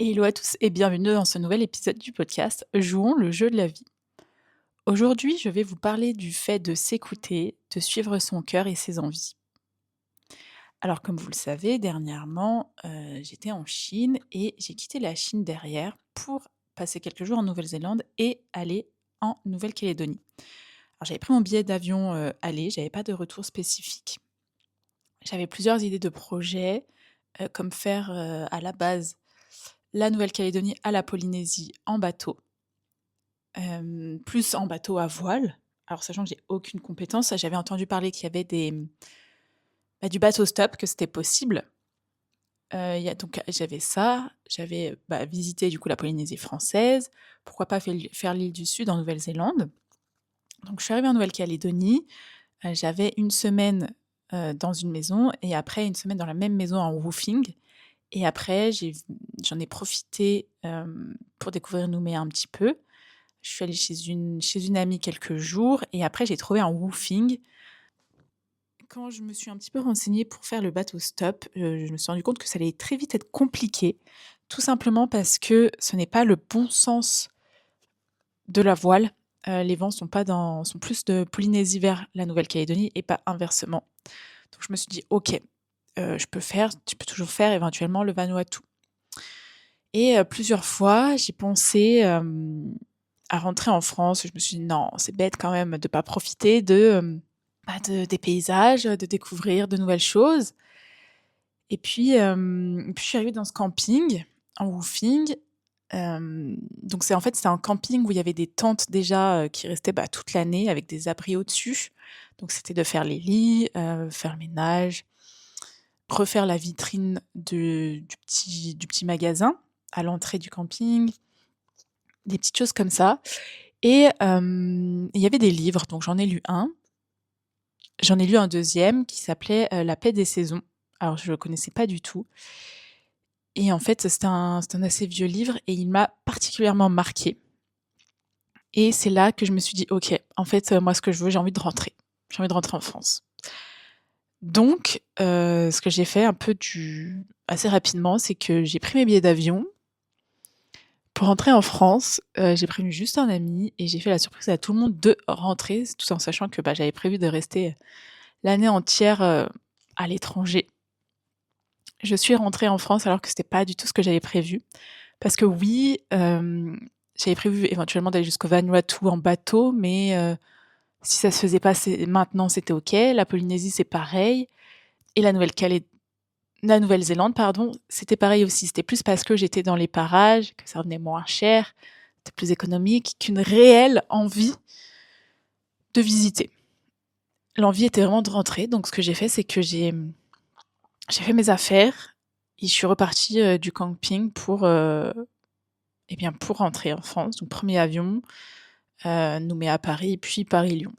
Hello à tous et bienvenue dans ce nouvel épisode du podcast Jouons le jeu de la vie. Aujourd'hui, je vais vous parler du fait de s'écouter, de suivre son cœur et ses envies. Alors comme vous le savez, dernièrement, j'étais en Chine et j'ai quitté la Chine derrière pour passer quelques jours en Nouvelle-Zélande et aller en Nouvelle-Calédonie. Alors j'avais pris mon billet d'avion, aller, j'avais pas de retour spécifique. J'avais plusieurs idées de projets, comme faire, à la base la Nouvelle-Calédonie à la Polynésie en bateau. Plus en bateau à voile. Alors sachant que j'ai aucune compétence, j'avais entendu parler qu'il y avait du bateau stop, que c'était possible. Il y a donc j'avais ça, j'avais, visité du coup la Polynésie française, pourquoi pas faire l'île du Sud en Nouvelle-Zélande. Donc je suis arrivée en Nouvelle-Calédonie, j'avais une semaine, dans une maison et après une semaine dans la même maison en woofing et après j'en ai profité, pour découvrir Nouméa un petit peu. Je suis allée chez une amie quelques jours et après j'ai trouvé un woofing. Quand je me suis un petit peu renseignée pour faire le bateau stop, je me suis rendu compte que ça allait très vite être compliqué, tout simplement parce que ce n'est pas le bon sens de la voile. Les vents sont plus de Polynésie vers la Nouvelle-Calédonie et pas inversement. Donc je me suis dit: «OK, tu peux toujours faire éventuellement le Vanuatu» et plusieurs fois j'ai pensé, à rentrer en France. Je me suis dit: «Non, c'est bête quand même de pas profiter des paysages, de découvrir de nouvelles choses» et puis je suis arrivée dans ce camping en woofing. Donc c'était un camping où il y avait des tentes déjà, qui restaient, toute l'année avec des abris au-dessus. Donc c'était de faire les lits, faire le ménage, refaire la vitrine du petit magasin à l'entrée du camping, des petites choses comme ça. Et il y avait des livres, donc j'en ai lu un. J'en ai lu un deuxième qui s'appelait, La paix des saisons. Alors je le connaissais pas du tout et en fait, c'est un assez vieux livre et il m'a particulièrement marquée et c'est là que je me suis dit: «OK, en fait, moi ce que je veux, j'ai envie de rentrer. J'ai envie de rentrer en France». Donc ce que j'ai fait assez rapidement, c'est que j'ai pris mes billets d'avion pour rentrer en France. J'ai prévenu juste un ami et j'ai fait la surprise à tout le monde de rentrer, tout en sachant que, j'avais prévu de rester l'année entière, à l'étranger. Je suis rentrée en France alors que c'était pas du tout ce que j'avais prévu. Parce que oui, j'avais prévu éventuellement d'aller jusqu'au Vanuatu en bateau, mais si ça se faisait pas maintenant, c'était OK. La Polynésie, c'est pareil et la Nouvelle-Zélande, pardon, c'était pareil aussi. C'était plus parce que j'étais dans les parages, que ça revenait moins cher, c'était plus économique, qu'une réelle envie de visiter. L'envie était vraiment de rentrer, donc ce que j'ai fait, c'est que j'ai fait mes affaires et je suis repartie, du camping pour rentrer en France. Donc premier avion, Nouméa Paris, puis Paris-Lyon.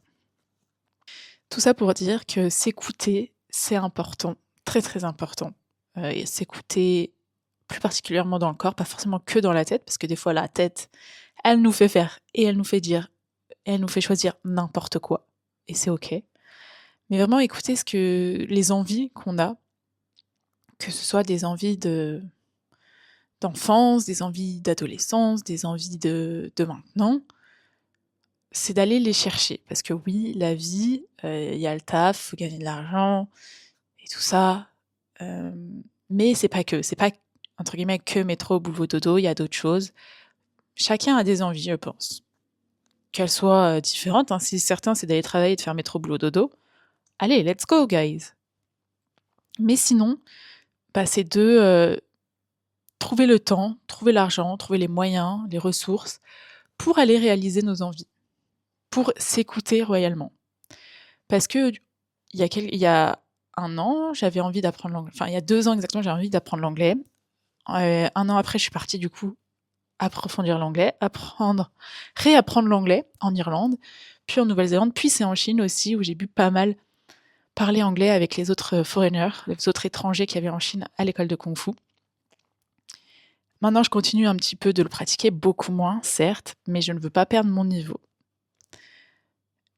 Tout ça pour dire que s'écouter, c'est important, très, très important. Et s'écouter plus particulièrement dans le corps, pas forcément que dans la tête, parce que des fois la tête, elle nous fait faire et elle nous fait dire et elle nous fait choisir n'importe quoi et c'est OK. Mais vraiment écouter les envies qu'on a, que ce soit des envies d'enfance, des envies d'adolescence, des envies de maintenant, c'est d'aller les chercher. Parce que oui, la vie, il y a le taf, faut gagner de l'argent et tout ça, mais c'est pas entre guillemets «que métro, boulot, dodo», il y a d'autres choses. Chacun a des envies, je pense. Qu'elles soient, différentes, hein. Si certains, c'est d'aller travailler et de faire métro, boulot, dodo, allez, let's go guys! Mais sinon, c'est de, trouver le temps, trouver l'argent, trouver les moyens, les ressources pour aller réaliser nos envies, pour s'écouter royalement. Parce que il y a 1 an, j'avais envie d'apprendre l'anglais, enfin il y a 2 ans exactement, j'avais envie d'apprendre l'anglais. 1 an après, je suis partie du coup approfondir l'anglais, réapprendre l'anglais en Irlande, puis en Nouvelle-Zélande, puis c'est en Chine aussi où j'ai pu pas mal parler anglais avec les autres, foreigners, les autres étrangers qu'il y avait en Chine à l'école de kung-fu. Maintenant, je continue un petit peu de le pratiquer, beaucoup moins certes, mais je ne veux pas perdre mon niveau.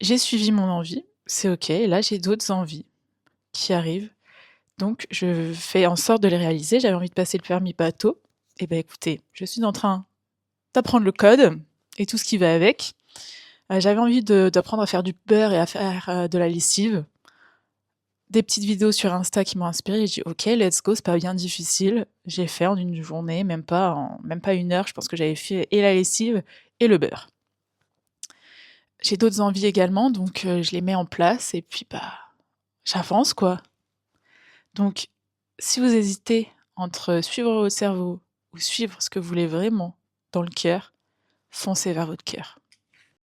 J'ai suivi mon envie, c'est OK, et là j'ai d'autres envies qui arrivent, donc je fais en sorte de les réaliser. J'avais envie de passer le permis bateau, Eh ben, écoutez, je suis en train d'apprendre le code et tout ce qui va avec. J'avais envie d'apprendre à faire du beurre et à faire, de la lessive. Des petites vidéos sur Insta qui m'ont inspirée, j'ai dit: «OK, let's go, c'est pas bien difficile». J'ai fait en une journée, même pas 1 heure, je pense que j'avais fait et la lessive et le beurre. J'ai d'autres envies également, donc je les mets en place et puis, bah, j'avance, quoi. Donc si vous hésitez entre suivre votre cerveau ou suivre ce que vous voulez vraiment dans le cœur, foncez vers votre cœur.